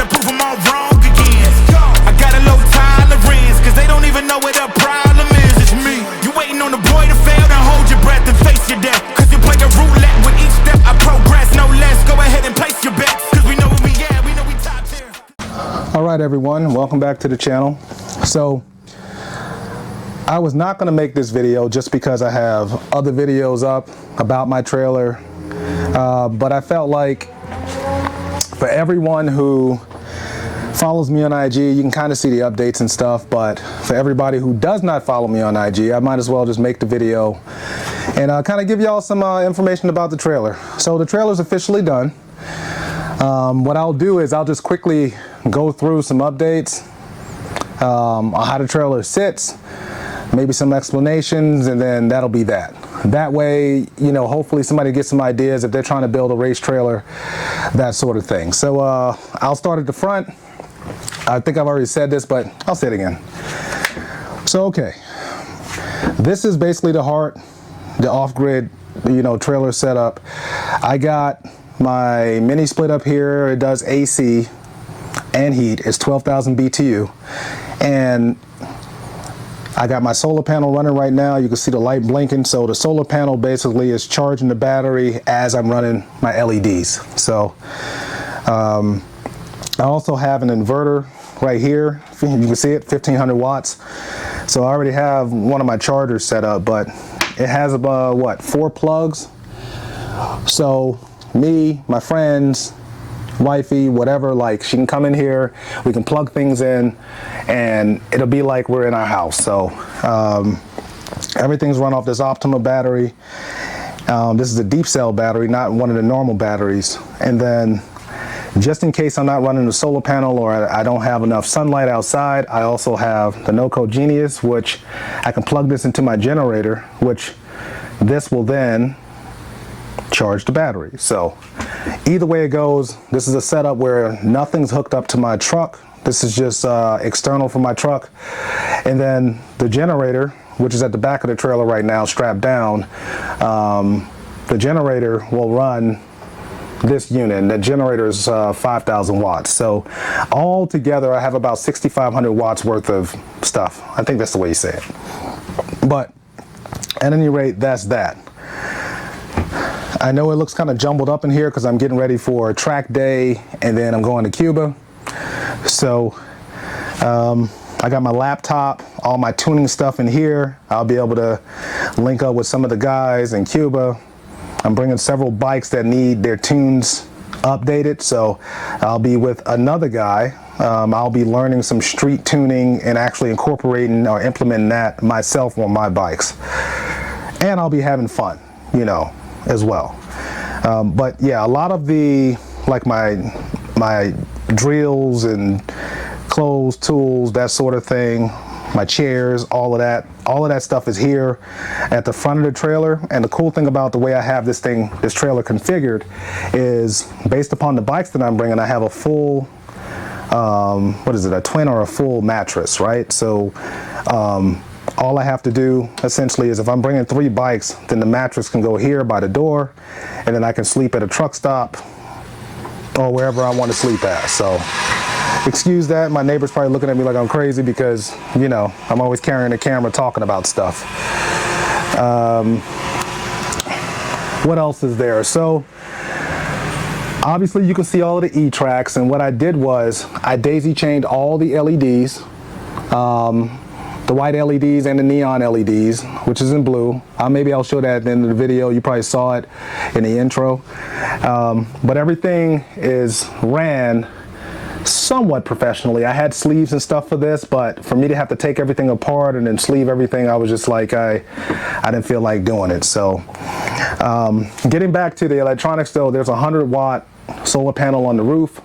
to prove them all wrong again. I got a low tolerance, cause they don't even know what the problem is. It's me. You waiting on the boy to fail, then hold your breath and face your death. Cause you play a roulette with each step. I progress, no less. Go ahead and place your bets, cause we know where we at, we know we top tier. All right, everyone, welcome back to the channel. So I was not going to make this video just because I have other videos up about my trailer, but I felt like for everyone who follows me on IG, you can kind of see the updates and stuff, but for everybody who does not follow me on IG, I might as well just make the video and kind of give y'all some information about the trailer. So the trailer's officially done. What I'll do is I'll just quickly go through some updates on how the trailer sits, maybe some explanations, and then that'll be that. That way, you know, hopefully somebody gets some ideas if they're trying to build a race trailer, that sort of thing. So I'll start at the front. I think I've already said this, but I'll say it again. So, okay, this is basically the heart, the off-grid, you know, trailer setup. I got my mini split up here. It does AC and heat. It's 12,000 BTU, and I got my solar panel running right now. You can see the light blinking. So the solar panel basically is charging the battery as I'm running my LEDs. So I also have an inverter right here. You can see it, 1500 watts. So I already have one of my chargers set up, but it has about, what, 4 plugs. So me, my friends, wifey, whatever, like, she can come in here, we can plug things in, and it'll be like we're in our house. So everything's run off this Optima battery. This is a deep cell battery, not one of the normal batteries. And then just in case I'm not running the solar panel or I don't have enough sunlight outside, I also have the NoCo Genius, which I can plug this into my generator, which this will then charge the battery. So either way it goes, this is a setup where nothing's hooked up to my truck. This is just external for my truck. And then the generator, which is at the back of the trailer right now, strapped down, the generator will run this unit, and the generator is 5,000 watts. So all together I have about 6,500 watts worth of stuff. I think that's the way you say it. But at any rate, that's that. I know it looks kind of jumbled up in here because I'm getting ready for track day and then I'm going to Cuba. So I got my laptop, all my tuning stuff in here. I'll be able to link up with some of the guys in Cuba. I'm bringing several bikes that need their tunes updated, so I'll be with another guy. I'll be learning some street tuning and actually incorporating or implementing that myself on my bikes. And I'll be having fun, you know, as well. But yeah, a lot of the, like my drills and clothes, tools, that sort of thing, my chairs, all of that stuff is here at the front of the trailer. And the cool thing about the way I have this trailer configured is based upon the bikes that I'm bringing, I have a full, what is it, a twin or a full mattress, right? So all I have to do essentially is if I'm bringing 3 bikes, then the mattress can go here by the door, and then I can sleep at a truck stop or wherever I want to sleep at. So excuse that, my neighbor's probably looking at me like I'm crazy because, you know, I'm always carrying a camera talking about stuff. What else is there? So obviously you can see all of the E-tracks, and what I did was I daisy chained all the LEDs, the white LEDs and the neon LEDs, which is in blue. Maybe I'll show that at the end of the video. You probably saw it in the intro. But everything is ran somewhat professionally. I had sleeves and stuff for this, but for me to have to take everything apart and then sleeve everything, I was just like, I didn't feel like doing it. So getting back to the electronics though, there's a 100-watt solar panel on the roof,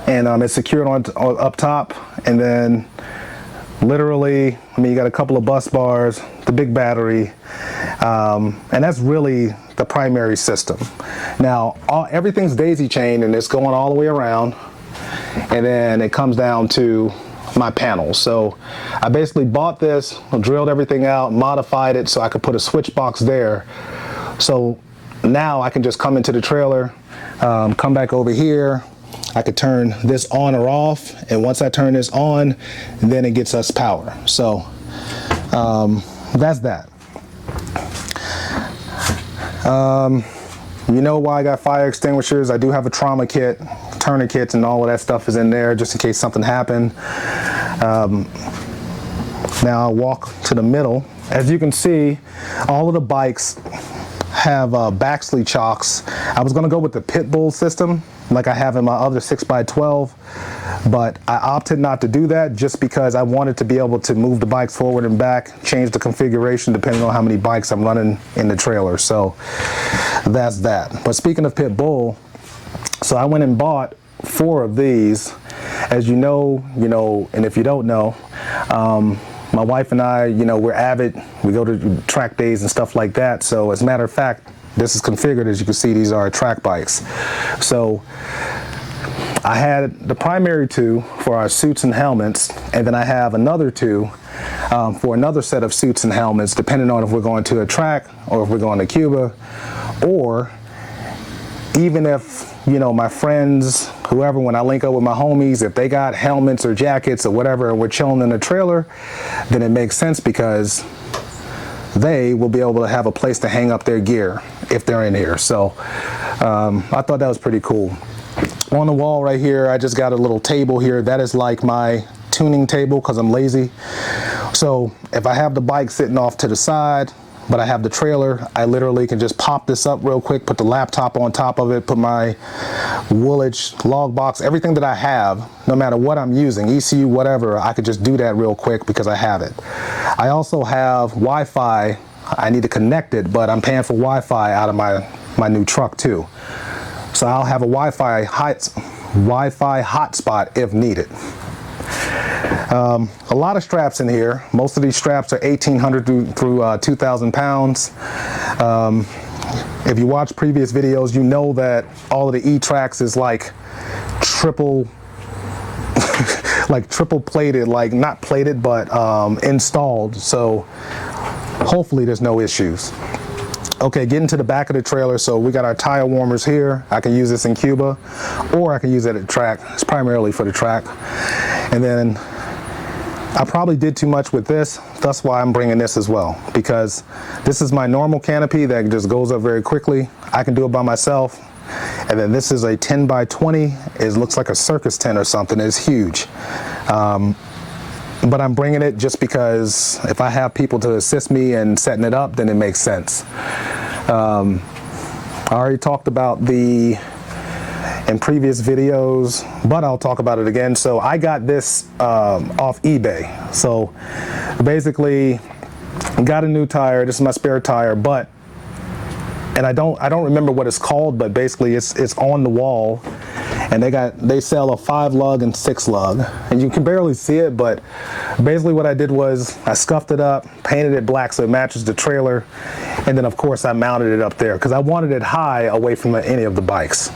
and it's secured on up top, and then literally, I mean, you got a couple of bus bars, the big battery, and that's really the primary system. Now, everything's daisy chained and it's going all the way around, and then it comes down to my panels. So I basically bought this, drilled everything out, modified it so I could put a switch box there. So now I can just come into the trailer, come back over here, I could turn this on or off, and once I turn this on, then it gets us power. So that's that. You know why I got fire extinguishers. I do have a trauma kit, tourniquets, and all of that stuff is in there just in case something happened. Now I'll walk to the middle. As you can see, all of the bikes have Baxley chocks. I was going to go with the pit bull system like I have in my other 6x12, but I opted not to do that just because I wanted to be able to move the bikes forward and back, change the configuration depending on how many bikes I'm running in the trailer. So that's that. But speaking of pit bull, so I went and bought 4 of these. As you know, and if you don't know, my wife and I, we're avid. We go to track days and stuff like that. So as a matter of fact, this is configured. As you can see, these are track bikes. So I had the primary 2 for our suits and helmets, and then I have another 2 for another set of suits and helmets, depending on if we're going to a track or if we're going to Cuba, or even if, my friends, whoever, when I link up with my homies, if they got helmets or jackets or whatever, and we're chilling in the trailer, then it makes sense because they will be able to have a place to hang up their gear if they're in here. So I thought that was pretty cool. On the wall right here, I just got a little table here. That is like my tuning table because I'm lazy. So if I have the bike sitting off to the side, but I have the trailer, I literally can just pop this up real quick, put the laptop on top of it, put my Woolwich log box, everything that I have, no matter what I'm using, ECU, whatever, I could just do that real quick because I have it. I also have Wi-Fi. I need to connect it, but I'm paying for Wi-Fi out of my new truck too. So I'll have a Wi-Fi hotspot if needed. A lot of straps in here. Most of these straps are 1,800 through 2,000 pounds. If you watch previous videos, you know that all of the E-Trax is like triple plated, like not plated, but installed. So hopefully there's no issues. Okay, getting to the back of the trailer. So we got our tire warmers here. I can use this in Cuba, or I can use it at the track. It's primarily for the track. And then I probably did too much with this. That's why I'm bringing this as well, because this is my normal canopy that just goes up very quickly. I can do it by myself. And then this is a 10 by 20. It looks like a circus tent or something. It's huge. But I'm bringing it just because if I have people to assist me in setting it up, then it makes sense. I already talked about in previous videos, but I'll talk about it again. So I got this off eBay. So basically, got a new tire. This is my spare tire, and I don't remember what it's called, but basically it's on the wall. And they sell a 5 lug and 6 lug, and you can barely see it, but basically what I did was I scuffed it up, painted it black so it matches the trailer, and then of course I mounted it up there because I wanted it high away from any of the bikes.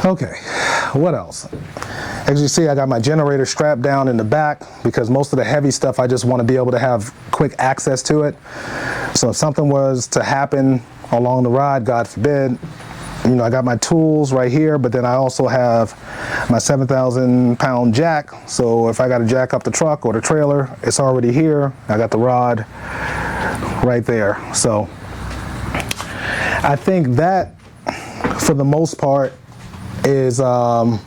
Okay, what else? As you see, I got my generator strapped down in the back because most of the heavy stuff I just want to be able to have quick access to it. So if something was to happen along the ride, God forbid, I got my tools right here, but then I also have my 7,000 pound jack. So if I got to jack up the truck or the trailer, it's already here. I got the rod right there. So I think that for the most part is the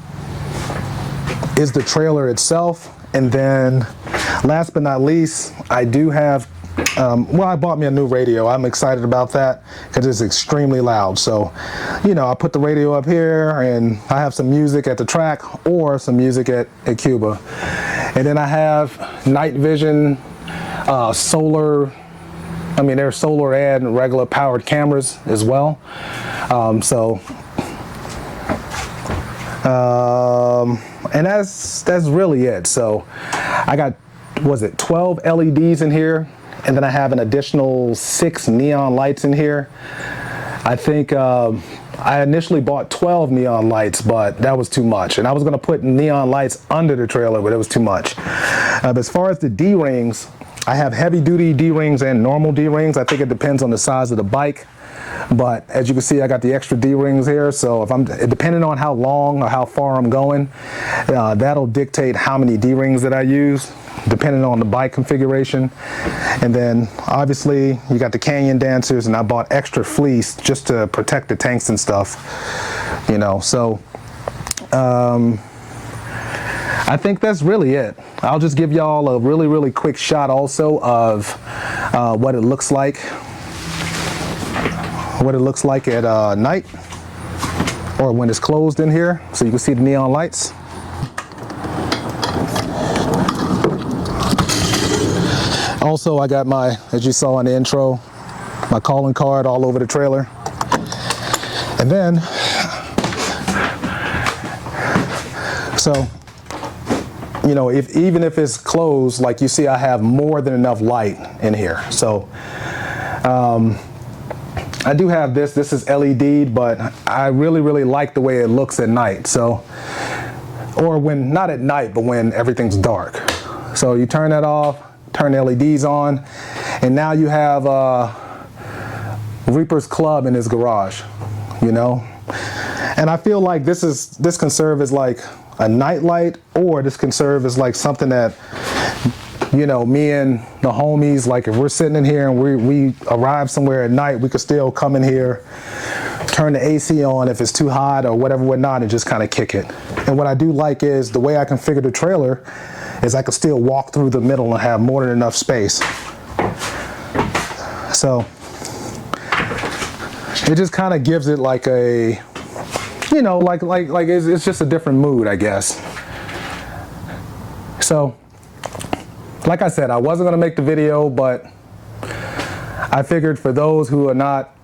trailer itself. And then last but not least, I do have I bought me a new radio. I'm excited about that because it's extremely loud. So, I put the radio up here and I have some music at the track or some music at Cuba. And then I have night vision, solar. There's solar and regular powered cameras as well. And that's really it. So I got, 12 LEDs in here. And then I have an additional 6 neon lights in here. I think I initially bought 12 neon lights, but that was too much. And I was going to put neon lights under the trailer, but it was too much. But as far as the D-rings, I have heavy duty D-rings and normal D-rings. I think it depends on the size of the bike. but as you can see, I got the extra D-rings here, so if depending on how long or how far I'm going, that'll dictate how many D-rings that I use, depending on the bike configuration. And then obviously you got the Canyon dancers, and I bought extra fleece just to protect the tanks and stuff, you know. So I think that's really it. I'll just give y'all a really quick shot also of what it looks like at night, or when it's closed in here, so you can see the neon lights. Also, I got my, as you saw in the intro, my calling card all over the trailer. And then, so, you know, even if it's closed, like you see, I have more than enough light in here. So, I do have this. This is LED'd, but I really like the way it looks at night. So, or when, not at night, but when everything's dark. So you turn that off, turn the LEDs on, and now you have Reaper's Club in his garage, you know? And I feel like this can serve as like a night light, or this can serve as like something that, you know, me and the homies, like if we're sitting in here and we arrive somewhere at night, we could still come in here, turn the AC on if it's too hot or whatnot, and just kind of kick it. And what I do like is the way I configure the trailer is I can still walk through the middle and have more than enough space. So it just kind of gives it like a, you know, like it's just a different mood, I guess. So, like I said, I wasn't gonna make the video, but I figured for those who are not,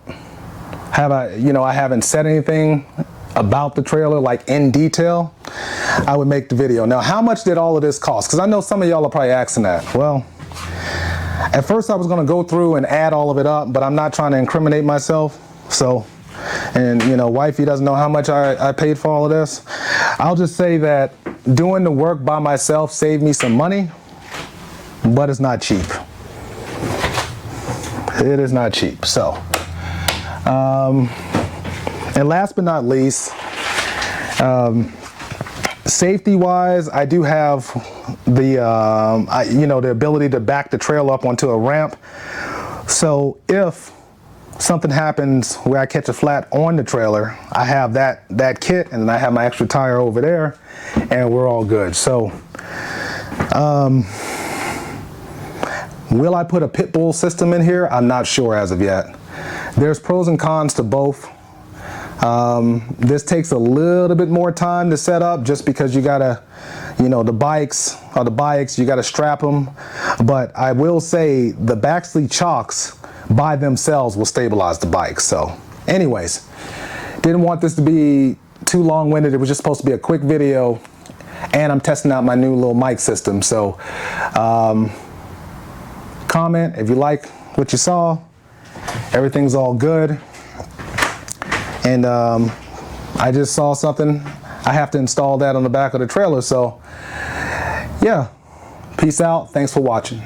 I haven't said anything about the trailer like in detail, I would make the video. Now, how much did all of this cost? Because I know some of y'all are probably asking that. Well, at first I was gonna go through and add all of it up, but I'm not trying to incriminate myself. So, and you know, wifey doesn't know how much I paid for all of this. I'll just say that doing the work by myself saved me some money, but it's not cheap. It is not cheap. So, and last but not least, safety-wise, I do have the the ability to back the trailer up onto a ramp. So if something happens where I catch a flat on the trailer, I have that kit, and then I have my extra tire over there, and we're all good. So, will I put a pit bull system in here? I'm not sure as of yet. There's pros and cons to both. This takes a little bit more time to set up just because you gotta, the bikes, you gotta strap them. But I will say the backseat chocks by themselves will stabilize the bike. So anyways, didn't want this to be too long-winded. It was just supposed to be a quick video, and I'm testing out my new little mic system. So comment if you like what you saw. Everything's all good. And I just saw something. I have to install that on the back of the trailer. So yeah, peace out. Thanks for watching.